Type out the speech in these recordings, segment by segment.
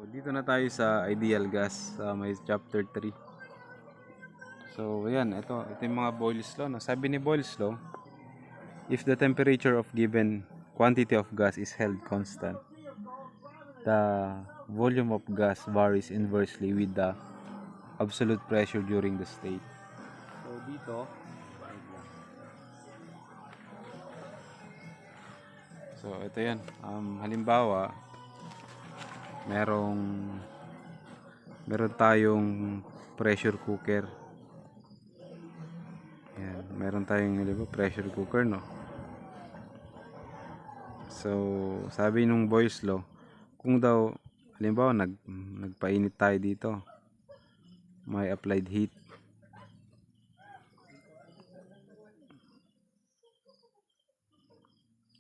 Dito na tayo sa ideal gas sa may chapter 3. So, ayan, ito yung mga Boyle's law. No? Sabi ni Boyle's law, if the temperature of given quantity of gas is held constant, the volume of gas varies inversely with the absolute pressure during the state. So, dito, so ito yan. Halimbawa, meron tayong pressure cooker. Yan, meron tayong pressure cooker, no? So, sabi nung Boyle's law, kung daw halimbawa nagpainit tayo dito, may applied heat.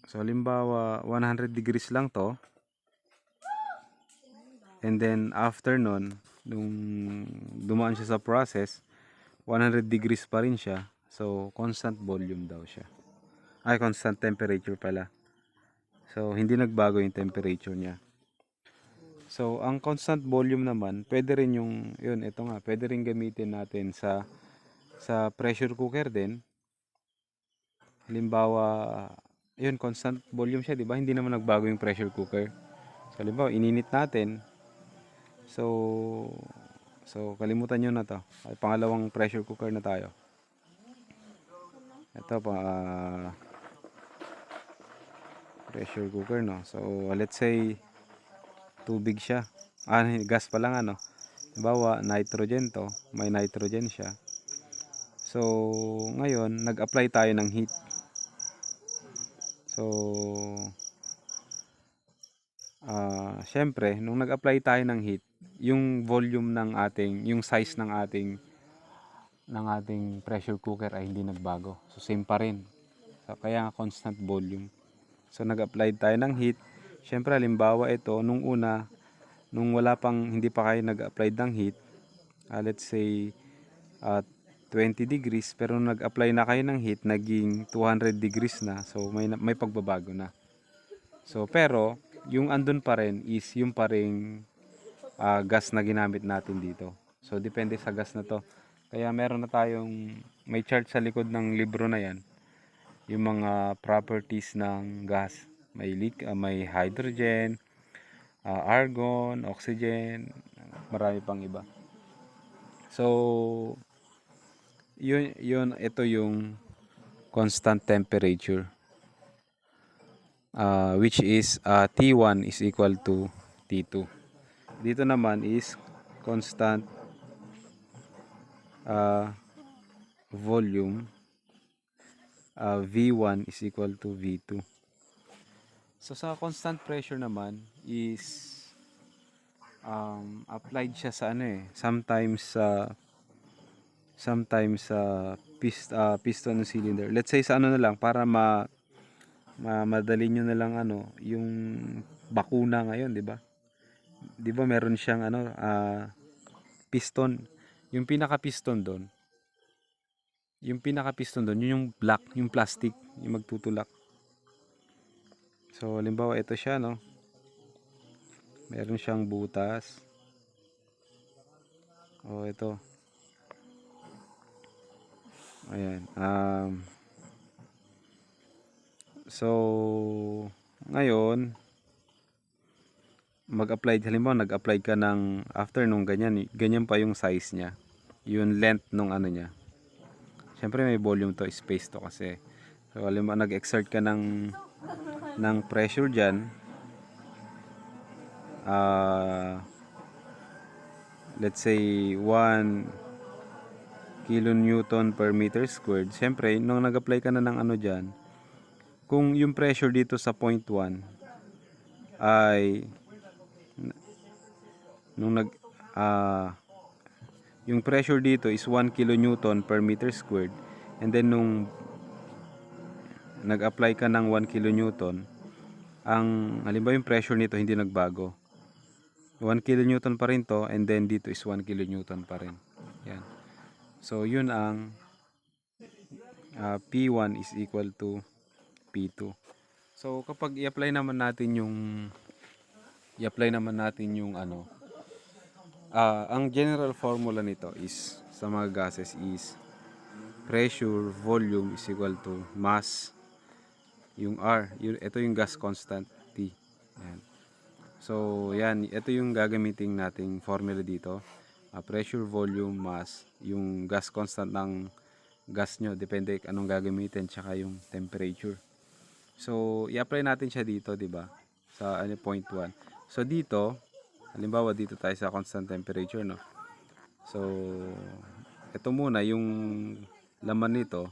So, halimbawa 100 degrees lang to. And then after nun, nung dumaan siya sa process, 100 degrees pa rin siya. So, constant volume daw siya. Ay, constant temperature pala. So, hindi nagbago yung temperature niya. So, ang constant volume naman, pwede rin ito nga, pwede rin gamitin natin sa pressure cooker din. Halimbawa, yun, constant volume siya, di ba? Hindi naman nagbago yung pressure cooker. So, halimbawa, ininit natin. So kalimutan nyo na to. Ay, pangalawang pressure cooker na tayo. Ito pa, pressure cooker, no? So, let's say, tubig siya. Gas pa lang, ano? Halimbawa, nitrogen to. May nitrogen siya. So, ngayon, nag-apply tayo ng heat. So, syempre, nung nag-apply tayo ng heat, yung volume yung size ng ating pressure cooker ay hindi nagbago. So, same pa rin. So, kaya constant volume. So, nag-apply tayo ng heat. Syempre, halimbawa ito, nung hindi pa kayo nag-apply ng heat, let's say, 20 degrees, pero nung nag-apply na kayo ng heat, naging 200 degrees na. So, may pagbabago na. So, pero, yung andun pa rin is yung pa ring gas na ginamit natin dito. So, depende sa gas na to. Kaya meron na may chart sa likod ng libro na yan. Yung mga properties ng gas. May hydrogen, argon, oxygen, marami pang iba. So, ito yung constant temperature. Which is T1 is equal to T2. Dito naman is constant volume, V1 is equal to V2. So sa constant pressure naman is applied siya sa sometimes sa piston ng cylinder. Let's say sa na lang para madali nyo na lang yung bakuna ngayon, di ba? Di ba meron siyang piston. Yung pinaka-piston doon, yun yung black, yung plastic, yung magtutulak. So, halimbawa ito siya, no? Meron siyang butas. Ito. Ayan. So, ngayon, halimbawa nag-apply ka after nung ganyan pa yung size niya. Yung length nung niya. Siyempre may volume to, space to kasi. So, halimbawa nag-exert ka ng pressure dyan. Let's say 1 kilonewton per meter squared. Siyempre, nung nag-apply ka na ng dyan, kung yung pressure dito sa point 1 ay yung pressure dito is 1 kilonewton per meter squared, and then nung nag-apply ka ng 1 kilonewton, halimbawa yung pressure nito hindi nagbago. 1 kilonewton pa rin to, and then dito is 1 kilonewton pa rin. Yan. So, yun ang P1 is equal to P2. So, kapag i-apply naman natin yung Ang general formula nito is sa mga gases is pressure, volume is equal to mass, yung R, ito yung gas constant T. Yan. So, yan, ito yung gagamitin nating formula dito. Pressure, volume, mass, yung gas constant ng gas nyo, depende anong gagamitin, tsaka yung temperature. So, i-apply natin siya dito, di ba? Sa point 1. So, dito, halimbawa dito tayo sa constant temperature, no? So, ito muna, yung laman nito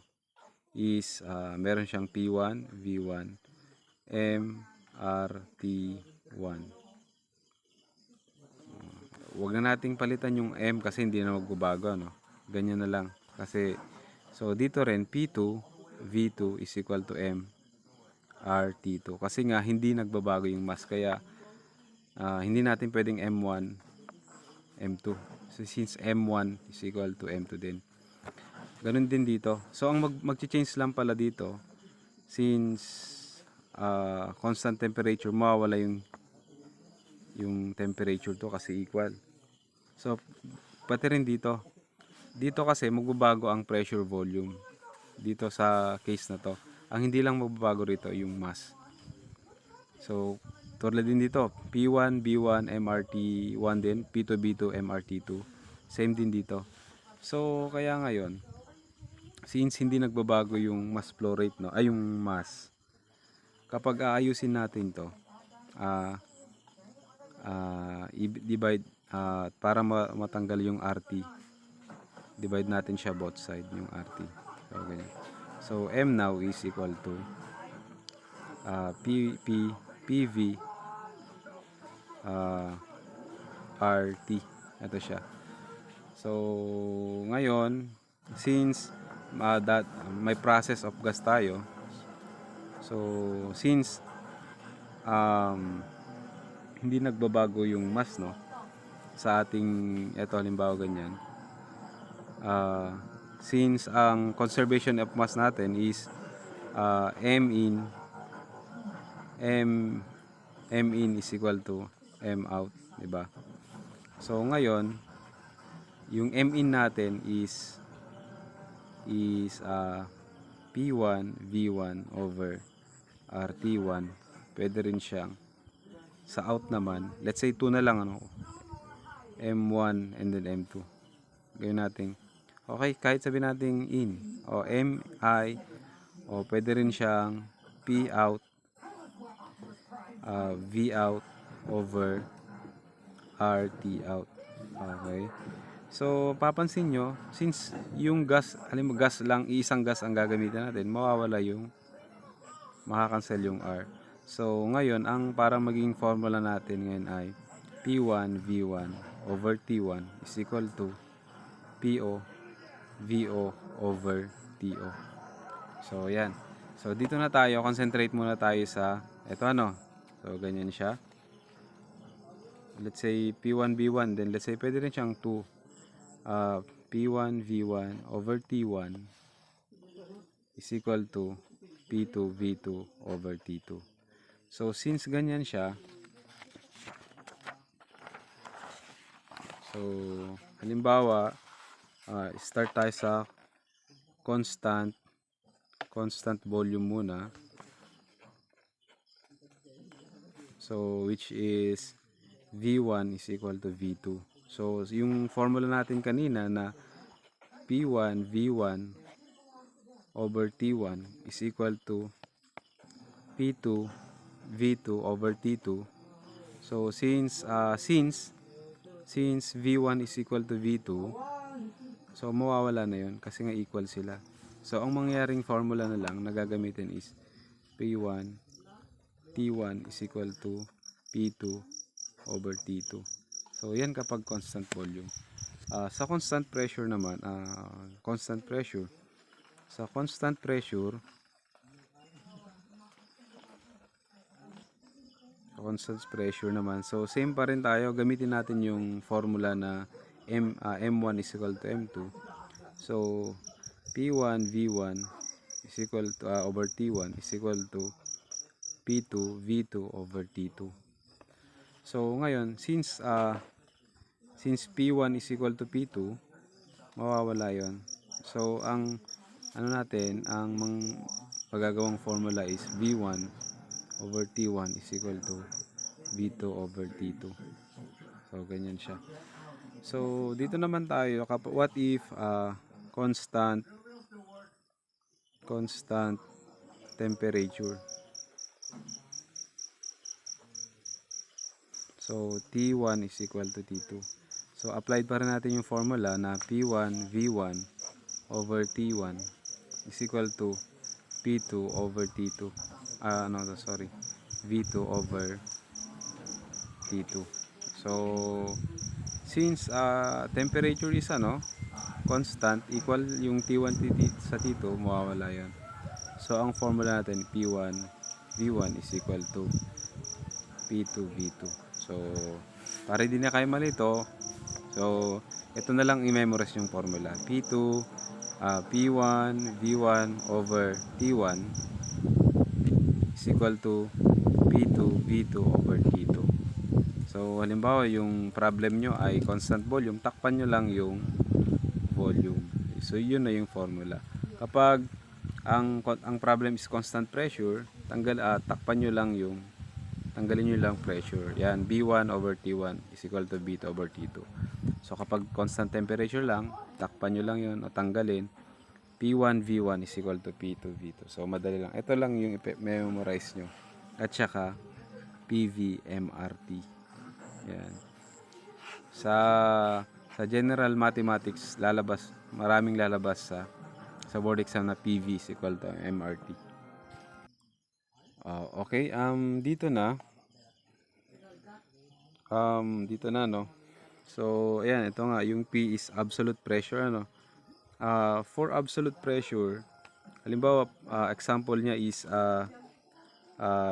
is meron siyang P1, V1, M, R, T1. Huwag na nating palitan yung M kasi hindi na magbabago, no? Ganyan na lang. Kasi, so dito rin, P2, V2 is equal to M, R, T2. Kasi nga, hindi nagbabago yung mass. Kaya, hindi natin pwedeng M1, M2. So, since M1 is equal to M2 din. Ganun din dito. So, ang mag-change lang pala dito, since constant temperature, mawawala yung temperature to kasi equal. So, pati rin dito. Dito kasi magbabago ang pressure volume. Dito sa case na to. Ang hindi lang magbabago rito yung mass. So, tulad din dito. P1, B1, MRT1 din. P2, B2, MRT2. Same din dito. So, kaya ngayon, since hindi nagbabago yung mass flow rate, no? Ay, yung mass. Kapag aayusin natin to, i-divide para matanggal yung RT, divide natin siya both side yung RT. So, ganyan. So, M now is equal to PV RT. Ito siya. So, ngayon, since may process of gas tayo, so, since hindi nagbabago yung mass, no, sa ating, eto halimbawa ganyan, since ang conservation of mass natin is M in is equal to M out, di ba? So ngayon, yung M in natin is P1 V1 over RT1. Pwede rin siyang sa out naman, let's say 2 na lang, ano, M1 and then M2. Gawin natin. Okay, kahit sabihin natin in o MI, o pwede rin siyang P out V out over RT out. Okay. So, papansin nyo, since yung gas, alam mo, gas lang, isang gas ang gagamitin natin, mawawala yung, makakancel yung R. So, ngayon, ang parang maging formula natin ngayon ay P1 V1 over T1 is equal to PO VO over TO. So, yan. So, dito na tayo. Concentrate muna tayo sa, eto ano. So, ganyan siya. Let's say P1 V1. Then, let's say, pwede rin siyang 2. P1 V1 over T1 is equal to P2 V2 over T2. So, since ganyan siya, so, halimbawa, start tayo sa constant volume muna. So, which is V1 is equal to V2. So, yung formula natin kanina na P1 V1 over T1 is equal to P2 V2 over T2. So, since V1 is equal to V2, so mawawala na yun kasi nga equal sila. So, ang mangyaring formula na lang na gagamitin is P1 T1 is equal to P2 over T2. So, yan kapag constant volume. Sa constant pressure naman, constant pressure naman, so same pa rin tayo, gamitin natin yung formula na M1 is equal to M2. So, P1 V1 is equal to over T1 is equal to P2 V2 over T2. So, ngayon, since since P1 is equal to P2, mawawala yon. So ang ano natin, ang magagawang formula is V1 over T1 is equal to V2 over T2. So ganyan siya. So dito naman tayo, what if constant temperature. So T1 is equal to T2. So applied pa rin natin yung formula na P1 V1 over T1 is equal to P2 over T2. V2 over T2. So since temperature is constant, equal yung T1 sa T2, mawawala yan. So ang formula natin P1 V1 is equal to P2 V2. So para hindi na kayo malito, so ito na lang i-memorize yung formula. P1 V1 over T1 is equal to P2 V2 over T2. So halimbawa yung problem nyo ay constant volume, takpan nyo lang yung volume. So yun na yung formula. Kapag ang problem is constant pressure, takpan nyo lang tanggalin nyo lang pressure. Yan, B1 over T1 is equal to B2 over T2. So kapag constant temperature lang, takpan nyo lang yun o tanggalin. P1 V1 is equal to P2 V2. So madali lang. Ito lang yung memorize nyo. At saka PV MRT. Yan. Sa general mathematics, maraming lalabas sa board exam na PV is equal to MRT. Okay, dito na no. So ayan, ito nga yung P is absolute pressure for absolute pressure, halimbawa example niya is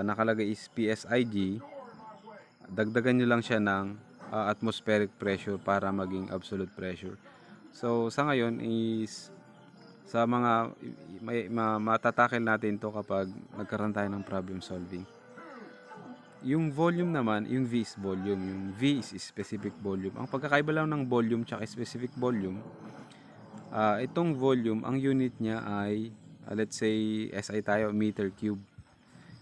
nakalagay is PSIG, dagdagan nyo lang siya ng atmospheric pressure para maging absolute pressure. So sa ngayon is sa mga matatakil natin to kapag nagkaroon tayo ng problem solving. Yung volume naman, yung V is volume, yung V is specific volume. Ang pagkakaiba lang ng volume tsaka specific volume, itong volume, ang unit niya ay let's say SI tayo, meter cube.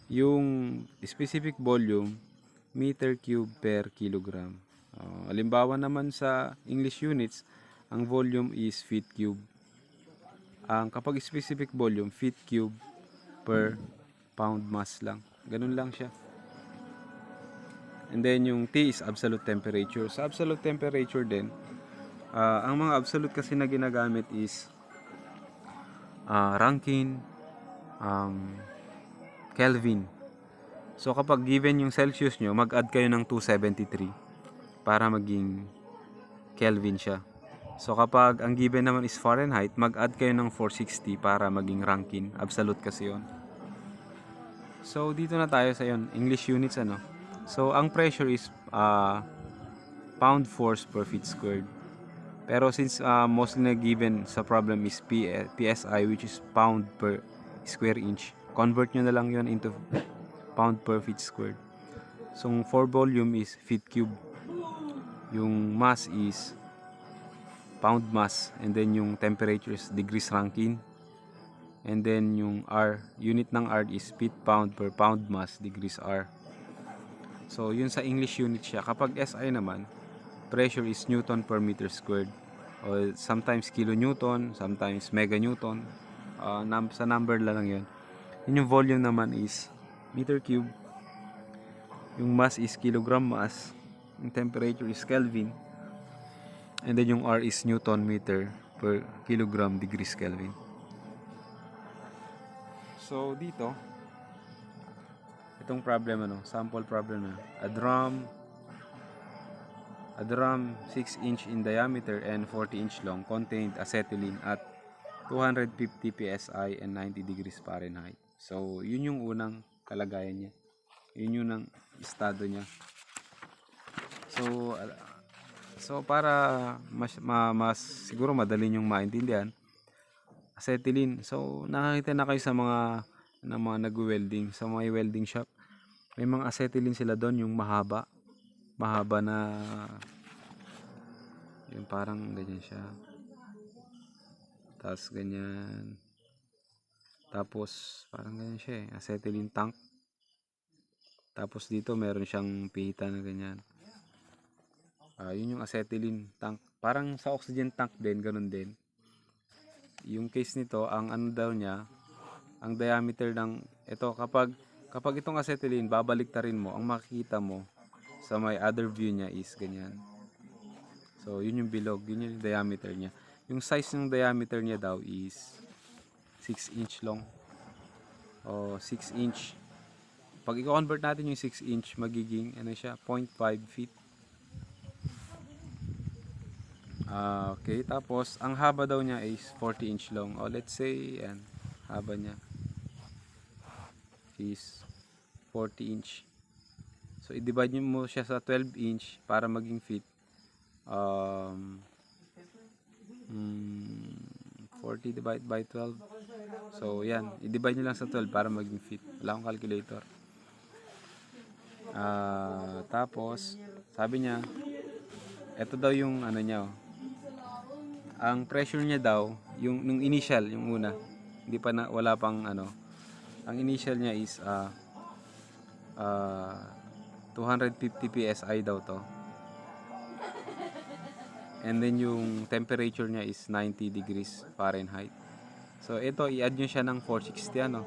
Yung specific volume, meter cube per kilogram. Halimbawa naman sa English units, ang volume is feet cube. Kapag specific volume, feet cube per pound mass lang. Ganun lang siya. And then yung T is absolute temperature. Sa absolute temperature din, ang mga absolute kasi na ginagamit is Rankine, Kelvin. So kapag given yung Celsius nyo, mag-add kayo ng 273 para maging Kelvin siya. So kapag ang given naman is Fahrenheit, mag-add kayo ng 460 para maging Rankine. Absolute kasi yun. So dito na tayo sa yun, English units So ang pressure is pound force per feet squared. Pero since mostly na given sa problem is PSI, which is pound per square inch, convert nyo na lang yun into pound per feet squared. So for volume is feet cube. Yung mass is pound mass, and then yung temperature is degrees Rankine, and then yung R, unit ng R is feet pound per pound mass degrees R. So yun sa English unit siya. Kapag SI naman, pressure is Newton per meter squared, or sometimes kilonewton, sometimes meganewton. Sa number lang yun. Yung volume naman is meter cube, yung mass is kilogram mass, yung temperature is Kelvin, and then yung R is Newton meter per kilogram degrees Kelvin. So dito, itong problem sample problem a drum 6 inch in diameter and 40 inch long contained acetylene at 250 psi and 90 degrees Fahrenheit. So yun yung unang kalagayan niya, yun yung estado niya. So para mas siguro madali yung maintindihan, acetylene, so nakakita na kayo sa mga nag-welding, sa mga welding shop, may mga acetylene sila doon, yung mahaba na Yung parang ganyan siya. Tapos ganyan. Tapos parang ganyan siya acetylene tank. Tapos dito meron siyang pihita na ganyan. Yun yung acetylene tank. Parang sa oxygen tank din, ganun din. Yung case nito, ang ano daw niya, ang diameter ng ito kapag itong acetylene babaliktarin mo, ang makikita mo sa may other view niya is ganyan. So yun yung bilog, yun yung diameter niya. Yung size ng diameter niya daw is 6 inch long o 6 inch. Pag i-convert natin yung 6 inch, magiging ano siya, 0.5 feet. Okay, tapos ang haba daw niya is 40 inch long. O let's say, yan, haba niya is 40 inch. So i-divide mo siya sa 12 inch para maging feet. 40 divided by 12. So yan, i-divide nyo lang sa 12 para maging feet. Wala akong calculator. Tapos sabi niya, ito daw yung ano niya. Ang pressure niya daw, yung nung initial, yung una, hindi pa na, wala pang ano. Ang initial niya is 250 psi daw to. And then yung temperature niya is 90 degrees Fahrenheit. So ito, i-add nyo siya ng 460 ano.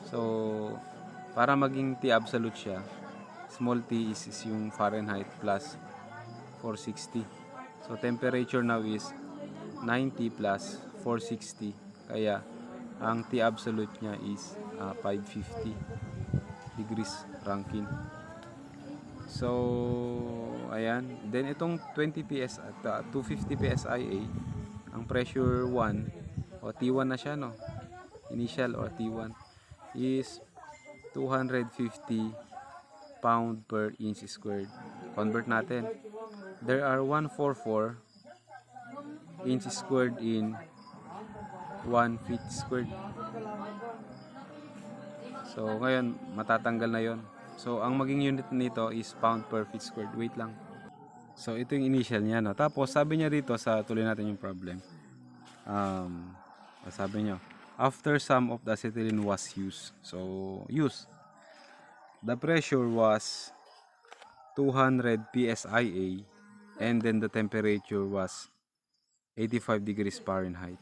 So para maging T absolute siya, small t is yung Fahrenheit plus 460. So temperature now is 90 plus 460. Kaya ang T absolute niya is 550 degrees Rankine. So ayan, then itong 20 ps at 250 psia, ang pressure 1 o T1 na siya, no, initial or T1 is 250 pound per inch squared. Convert natin, there are 144 inch squared in 1 feet squared. So ngayon matatanggal na yon. So ang maging unit nito is pound per feet squared. Wait lang. So ito yung initial niya, no. Tapos sabi niya dito, sa tuloy natin yung problem. Sabi niya, after some of the acetylene was used. So use. The pressure was 200 psia and then the temperature was 85 degrees Fahrenheit.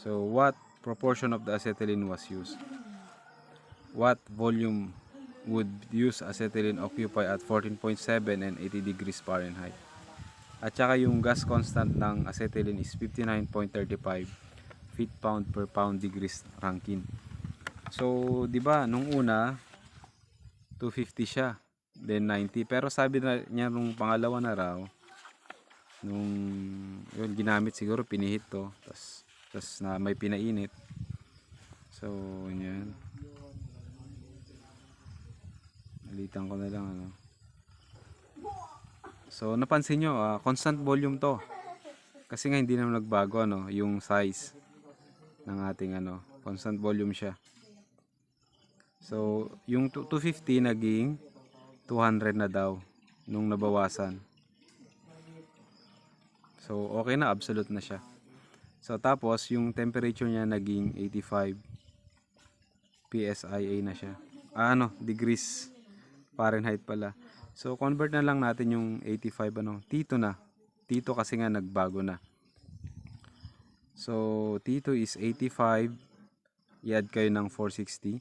So what proportion of the acetylene was used? What volume would use acetylene occupy at 14.7 and 80 degrees Fahrenheit? At saka yung gas constant ng acetylene is 59.35 feet pound per pound degrees Rankine. So, di ba nung una 250 siya, then 90. Pero sabi na niya nung pangalawa na raw, nung yun ginamit siguro, pinihit to, tas na may pinainit. So, yan. Nalitan ko na lang ano. So napansin nyo, constant volume to. Kasi nga hindi naman nagbago ano, yung size ng ating ano, constant volume siya. So yung 250 naging 200 na daw nung nabawasan. So okay na, absolute na siya. So tapos yung temperature niya naging 85 psia na siya. Degrees Fahrenheit pala. So convert na lang natin yung 85 ano, T2 na. T2 kasi nga nagbago na. So T2 is 85, i-add kayo ng 460.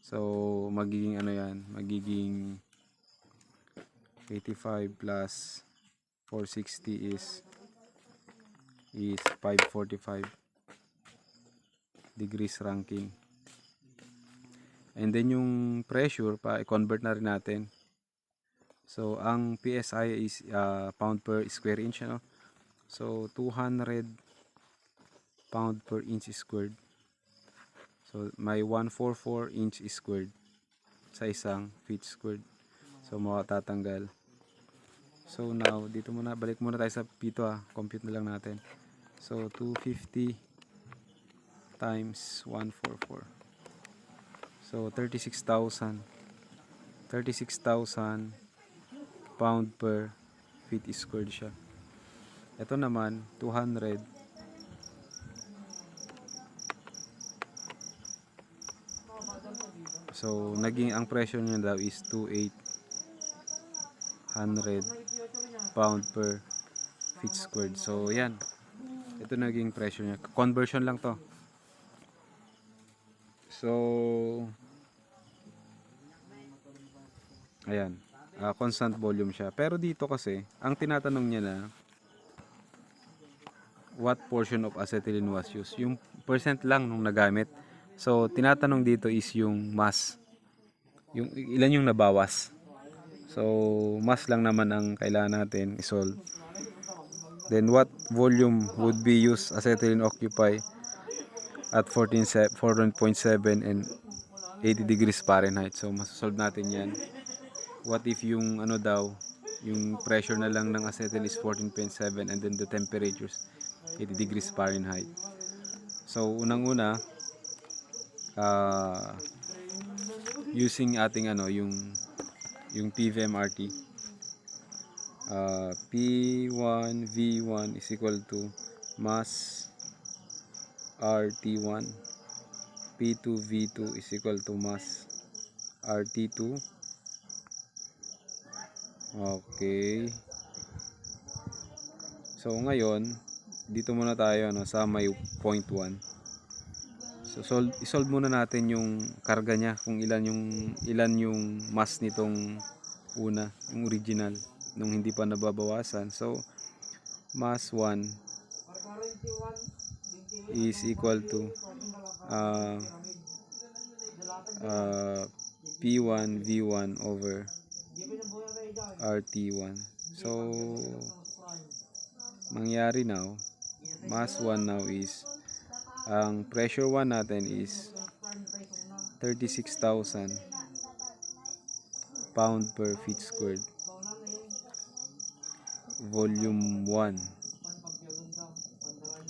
So magiging ano yan, magiging 85 plus 460 is 545 degrees Rankine. And then yung pressure, i-convert na rin natin. So ang PSI is pound per square inch, ano? So 200 pound per inch squared. So may 144 inch squared sa isang feet squared. So makatatanggal. So now, dito muna, balik muna tayo sa P2 compute na lang natin. So 250 times 144. So 36,000 pound per feet squared siya. Ito naman 200. So naging ang pressure niya daw is 2,800 pound per feet squared. So yan, ito naging pressure niya. Conversion lang to. So ayan, constant volume siya. Pero dito kasi ang tinatanong niya na what portion of acetylene was used, yung percent lang nung nagamit. So tinatanong dito is yung mass, yung ilan yung nabawas. So mass lang naman ang kailangan natin i-solve. Then what volume would be used acetylene occupy at 14.7 and 80 degrees Fahrenheit. So masosolve natin yan. What if yung ano daw, yung pressure na lang ng acetylene is 14.7 and then the temperatures 80 degrees Fahrenheit. So unang-una, using ating ano, yung PVMRT, P1 V1 is equal to mass RT1, P2 V2 is equal to mass RT2. Okay. So ngayon, dito muna tayo ano, sa may point 1. So isolve muna natin yung karga niya, kung ilan yung mass nitong una, yung original nung hindi pa nababawasan. So mass 1 is equal to P1 V1 over RT1. So mangyari now, mass 1 now is, ang pressure 1 natin is 36,000 pound per feet squared. Volume 1,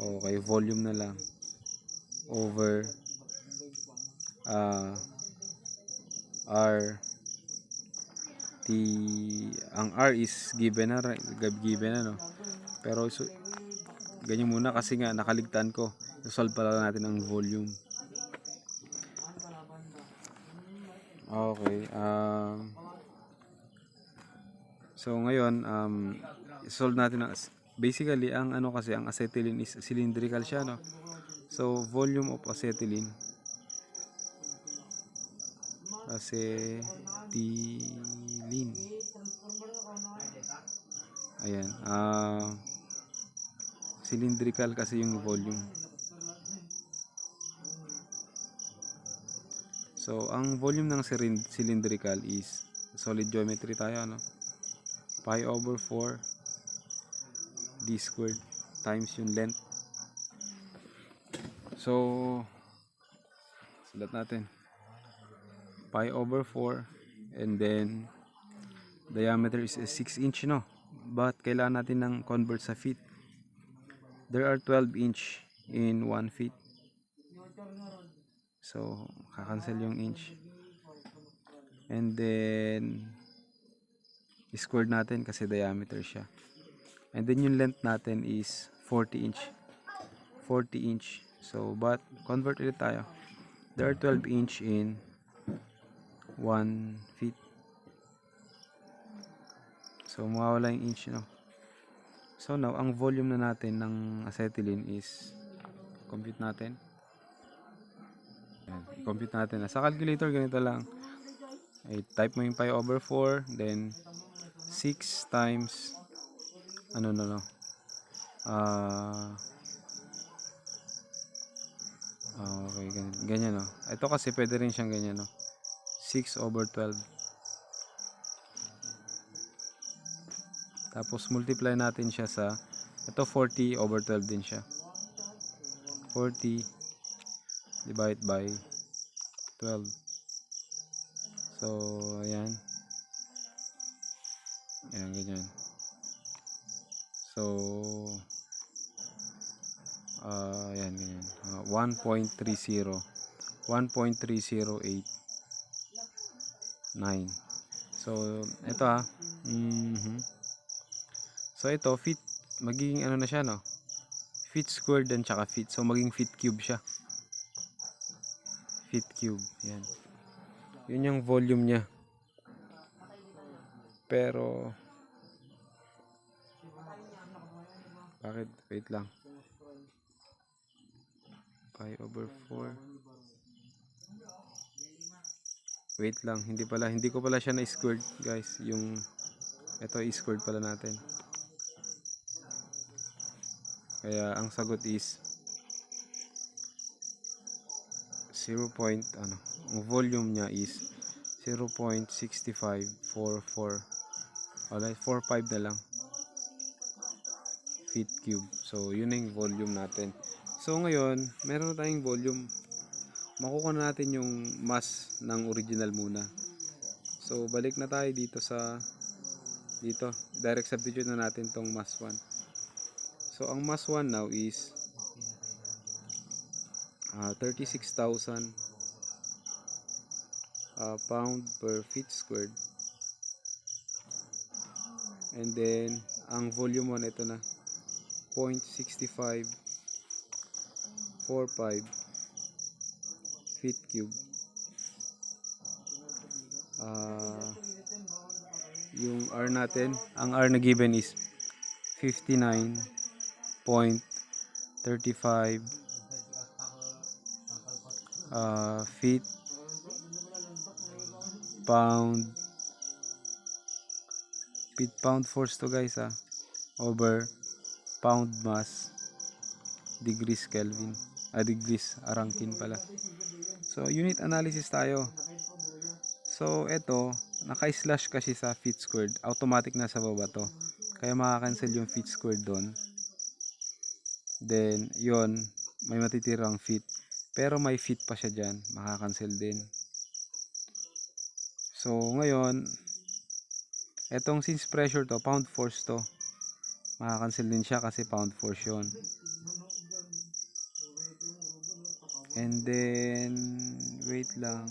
okay, volume na lang, over RT, ang R is given na, no? Pero so, ganyan muna kasi nga nakaligtaan ko. Solve pala natin ang volume. Okay. So ngayon, solve natin ang, basically ang ano kasi, ang acetylene is cylindrical siya, no? So volume of acetylene, ayan, cylindrical kasi yung volume. So ang volume ng cylindrical is, solid geometry tayo, no? Pi over 4 d squared times yung length. So sulat natin pi over 4, and then diameter is 6 inch, no? But kailangan natin ng convert sa feet. There are 12 inch in 1 feet. So kakancel yung inch, and then squared natin kasi diameter siya, and then yung length natin is 40 inch. So but convert ulit tayo. There are 12 inch in 1 feet. So mawawala yung inch, no? So now ang volume na natin ng acetylene is, compute natin. Compute natin. Sa calculator ganito lang. Type mo yung pi over 4, then 6 times okay, ganyan, no? Ito kasi pwede rin siyang ganyan, no? 6 over 12. Tapos multiply natin siya sa, ito 40 over 12 din siya. 40 divided by 12. So ayan. Ayan, ganyan. So ayan, ganyan. 1.30 1.3089. So ito So ito feet, magiging ano na siya, no? Feet squared and tsaka feet. So maging feet cube siya. Feet cube. Yan. Yun yung volume niya. Pero bakit? Wait lang. Pi over 4. Wait lang, hindi ko pala siya na-squared, guys. Yung ito i-squared pala natin. Kaya ang sagot is 0. Ano, ang volume niya is 0.6544. Wala, 45 na lang feet cube. So yun na yung volume natin. So ngayon, meron na tayong volume. Makukuha na natin yung mass ng original muna. So balik na tayo dito sa direct substitute na natin tong mass 1. So ang mass 1 now is 36,000 pound per feet squared. And then ang volume 1 ito na 0.6545 feet cube. Yung R natin, ang R na given is 59.35 feet pound force to, guys, over pound mass degrees Kelvin, degrees Arangkin pala. So unit analysis tayo. So ito, naka-slash kasi sa feet squared, automatic na sa baba to, kaya makakancel yung feet squared doon. Then yon, may matitirang feet, pero may feet pa siya dyan, makakancel din. So ngayon, etong since pressure to, pound force to, makakancel din siya kasi pound force yun. And then wait lang,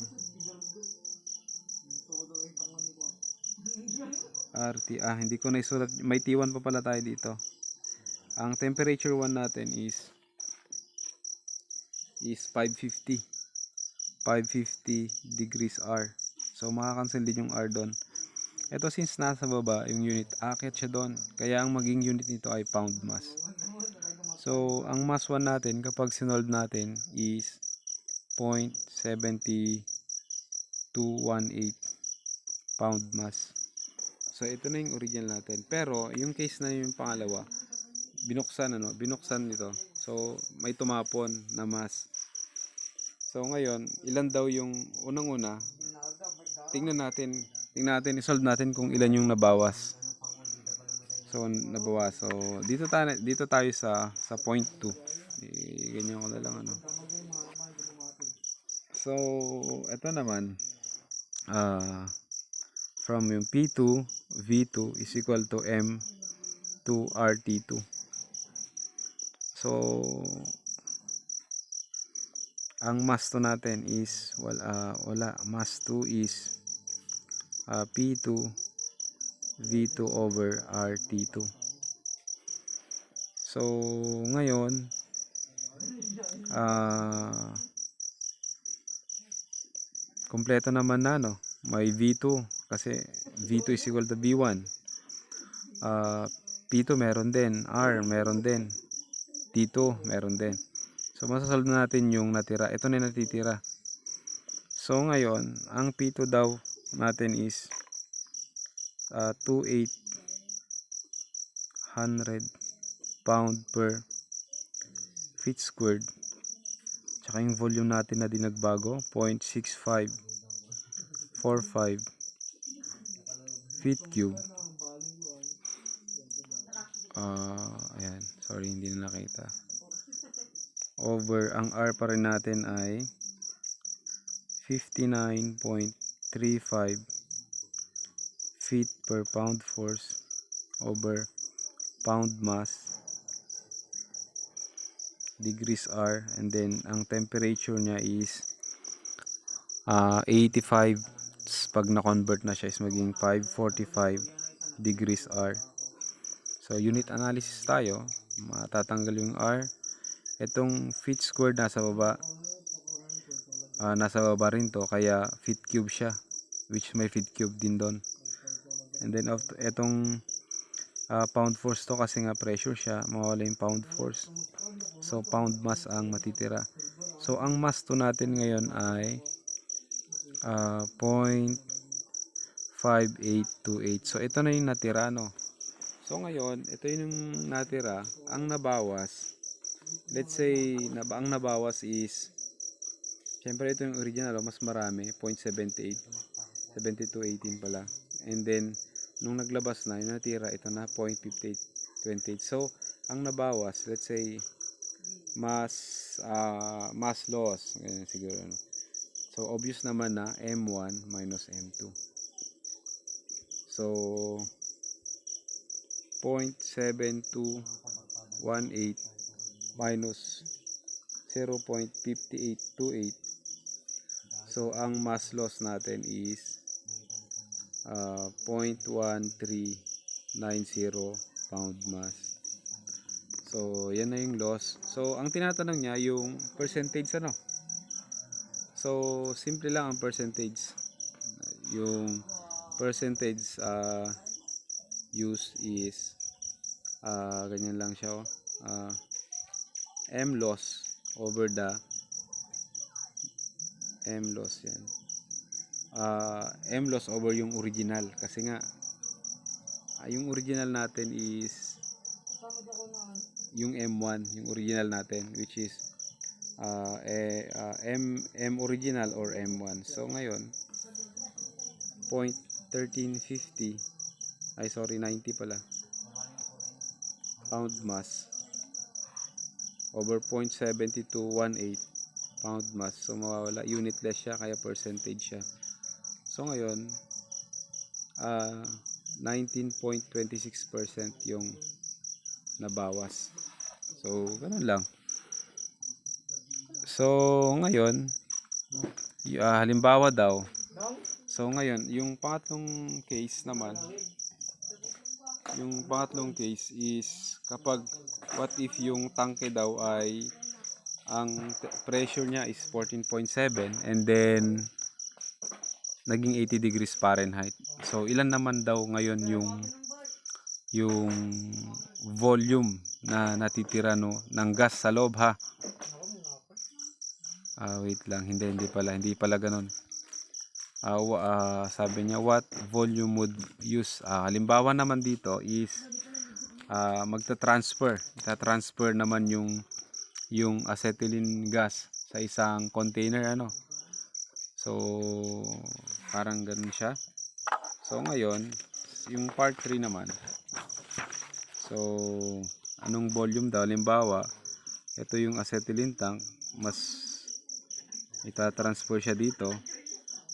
RT, hindi ko na isulat, may T1 pa pala tayo dito. Ang temperature 1 natin is 550 degrees R. So makakancel din yung R doon. Ito since nasa baba yung unit, aakyat siya doon, kaya ang maging unit nito ay pound mass. So ang mass 1 natin kapag sinolve natin is 0.7218 pound mass. So ito na yung original natin. Pero yung case na yung pangalawa, binuksan nito. So may tumapon na mass. So ngayon, ilan daw yung unang-una? Tingnan natin, i-solve natin kung ilan yung nabawas. So nabawas. So dito tayo sa point 2. Ganyan ko na lang, ano. So ito naman, from yung P2, V2 is equal to M2 RT2. So ang mass 2 natin is wala. Mass 2 is P2 V2 over RT2. So ngayon, kompleto naman na, no? May V2 kasi V2 is equal to V1. P2 meron din, R meron din, T2 meron din. So masasolve na natin yung natira. Ito na yung natitira. So ngayon, ang P2 daw natin is 2,800 pound per feet squared. Tsaka yung volume natin na din nagbago, 0.6545 feet cube. Ayan, sorry, hindi na nakita. Over, ang R pa rin natin ay 59.35 feet per pound force over pound mass degrees R. And then ang temperature niya is 85. Pag na-convert na siya is maging 545 degrees R. So unit analysis tayo, matatanggal yung R. Itong feet squared nasa baba rin to, kaya feet cube siya, which may feet cube din doon. And then itong pound force to, kasi nga pressure siya, mawala yung pound force. So pound mass ang matitira. So ang mass to natin ngayon ay 0.5828. So ito na yung natira, no. So ngayon, ito yung natira. Ang nabawas, let's say ang nabawas is, syempre ito yung original, mas marami, 0.78, 7218 pala. And then nung naglabas na, yung natira, ito na 0.5828. So ang nabawas, let's say mass loss, ganyan siguro, ano. So obvious naman na M1 minus M2. So 0.7218 minus 0.5828. So ang mass loss natin is 0.1390 pound mass. So yan na yung loss. So ang tinatanong niya yung percentage, ano. So simple lang ang percentage. Yung percentage used is ganyan lang siya, M loss over the M loss, yan. M loss over yung original, kasi nga yung original natin is yung M1, yung original natin, which is M original or M1. So ngayon 0.1350, ay sorry, 90 pala, pound mass over 0.7218 pound mass. So mawawala, unitless siya, kaya percentage siya. So ngayon 19.26% yung nabawas. So ganun lang. So ngayon halimbawa daw, so ngayon yung pangatlong case naman, yung pangatlong case is kapag what if yung tangke daw ay ang pressure niya is 14.7 and then naging 80 degrees Fahrenheit. So ilan naman daw ngayon yung volume na natitira, no, ng gas sa loob, ha. Wait lang, hindi pala ganoon. Sabi niya what volume would use. Halimbawa naman dito is ita-transfer naman yung acetylene gas sa isang container, ano. So parang ganun siya. So ngayon yung part 3 naman. So anong volume daw? Halimbawa ito yung acetylene tank, mas ita-transfer siya dito,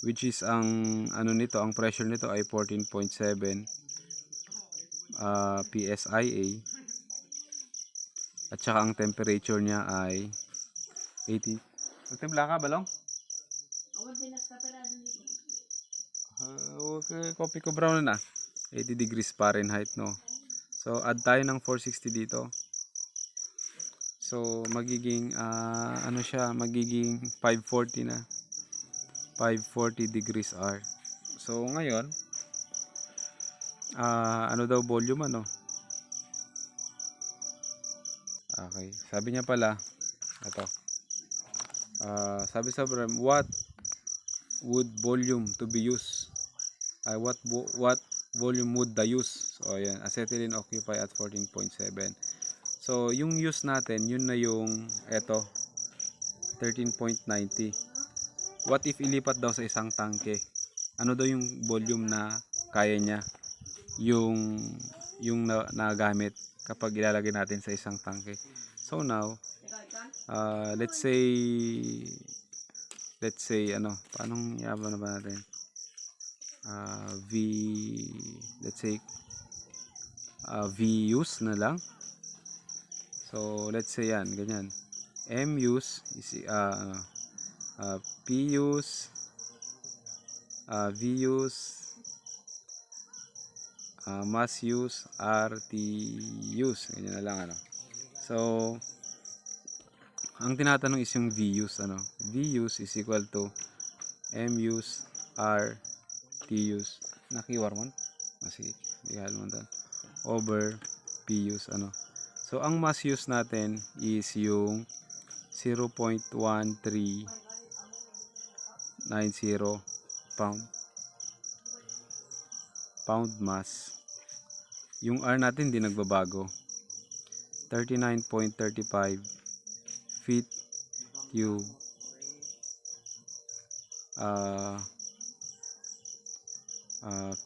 which is ang ano nito, ang pressure nito ay 14.7 PSIA, at saka ang temperature niya ay 80. Magtimpla ka, balong? Okay, coffee ko brown na 80 degrees Fahrenheit, no. So add tayo ng 460 dito. So magiging ano siya, magiging 540 na. 540 degrees R. So ngayon ano daw volume, ano? Okay, sabi niya pala ito. Sabi sa program, what would volume to be used? What volume would the use? So ayan, acetylene occupy at 14.7. So yung use natin, yun na yung eto, 13.90. What if ilipat daw sa isang tangke? Ano daw yung volume na kaya niya yung nagamit kapag ilalagay natin sa isang tangke? So now let's say ano, paano yaman na ba natin? Let's say V use na lang. So let's say yan, ganyan. M use is P use, V use, mass use, RT use. Ganyan na lang ano. So, ang tinatanong is yung V use ano. V use is equal to M use R T use. Nakiwar mo? Sige, hindi ka mo doon. Over P use ano. So, ang mass use natin is yung 0.1390 pound mass. Yung R natin hindi nagbabago. 39.35 feet cube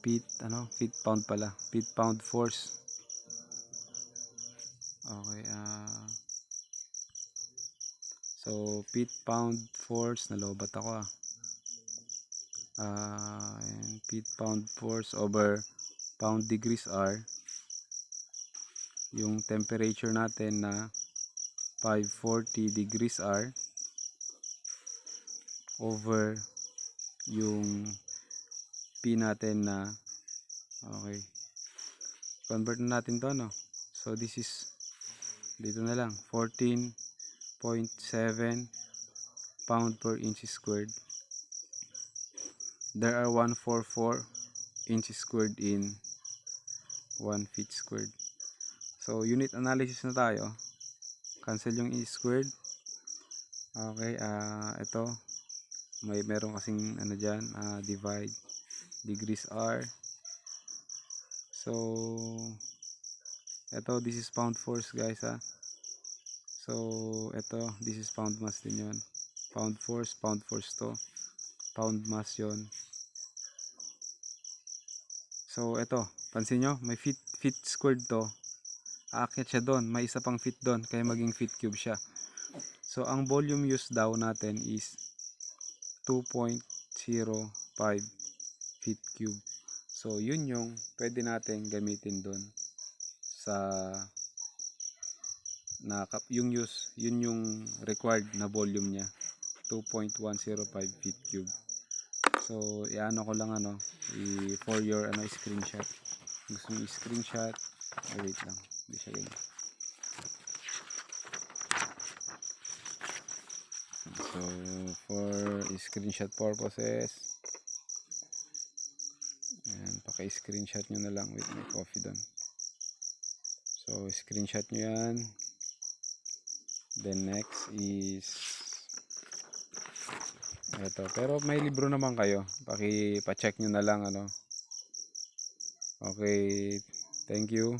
feet pound pala. Feet pound force. Okay, so feet pound force, nalobat ako and feet pound force over pound degrees R. Yung temperature natin na 540 degrees R over yung P natin na okay, convert na natin to no. So this is dito na lang 14.7 pound per inch squared. There are 144 inches squared in 1 feet squared. So unit analysis na tayo. Cancel yung inch squared. Okay, ito meron kasing ano diyan, divide degrees R. So ito, this is pound force guys So ito, this is pound mass din yon. Pound force to. Pound mass yon. So ito, pansin nyo, may feet squared to. Aakyat siya doon, may isa pang feet doon, kaya maging feet cube siya. So ang volume use daw natin is 2.05 feet cube. So yun yung pwede natin gamitin doon sa yung use, yun yung required na volume niya, 2.105 feet cube. So iano ko lang for your screenshot. Gusto mo i-screenshot, wait lang, hindi siya ganyan. So for screenshot purposes, ayan, paki-screenshot nyo na lang. With my coffee doon. So screenshot nyo yan. Then next is ito. Pero may libro naman kayo. Pa-check nyo na lang Okay. Thank you.